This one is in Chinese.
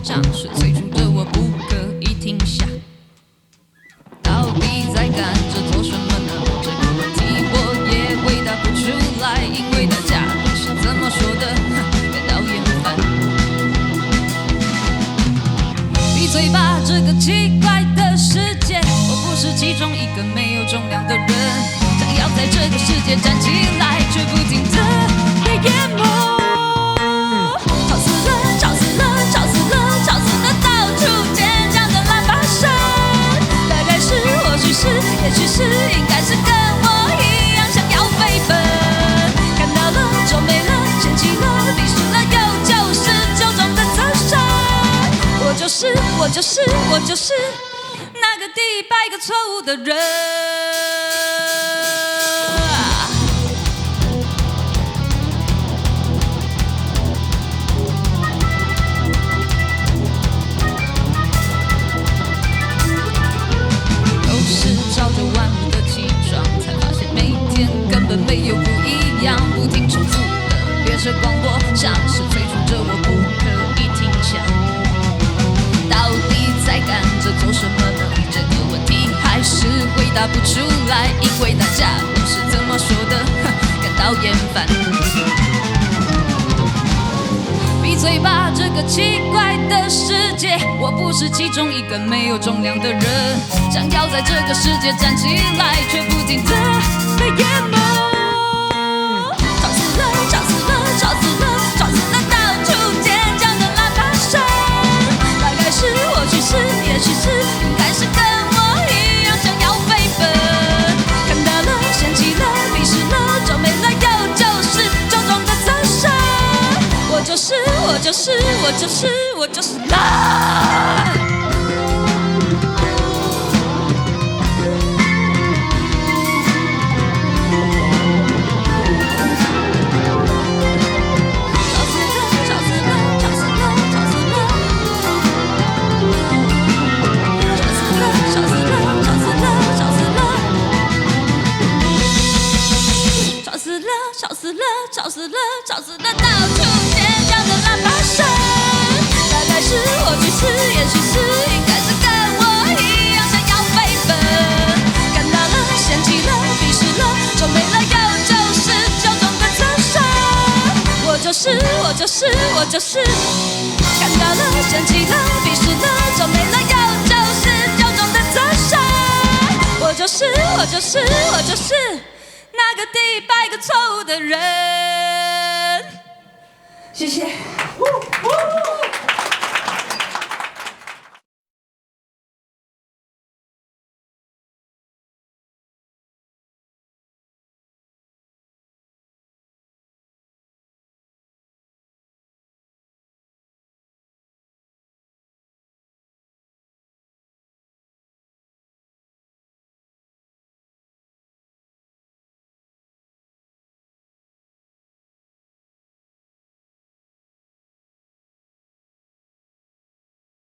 像是催促着我不可以停下，到底在赶着做什么呢？这个问题我也回答不出来，因为大家都是怎么说的，感到厌烦。闭嘴吧，这个奇怪的世界，我不是其中一个没有重量的人，想要在这个世界站起来，却不停地被淹没。也许是，应该是跟我一样想要飞奔，看到了，皱眉了，嫌弃了，鄙视了，又就是旧装的侧身。我就是那个第100个错误的人。没有不一样，不停重复的列车广播，像是催促着我不可以停下。到底在赶着做什么呢？这个问题还是回答不出来，因为大家都是怎么说的，感到厌烦。闭嘴吧，这个奇怪的世界，我不是其中一个没有重量的人，想要在这个世界站起来，却不停地被淹没。吵死了，到处尖叫的喇叭声。大概是，或许是，也许是，应该是跟我一样想要飞奔。看到了，嫌弃了，鄙视了，皱眉了，又就是旧装的侧身。我就是啦。吵死了，到处尖叫的喇叭声。大概是，或许是，也许是，应该是跟我一样想要飞奔。看到了，嫌弃了，鄙视了，皱眉了，又就是旧装的侧身。我就是看到了，嫌弃了，鄙视了，皱眉了，又就是旧装的侧身。我就是那个第100个错误的人。谢谢。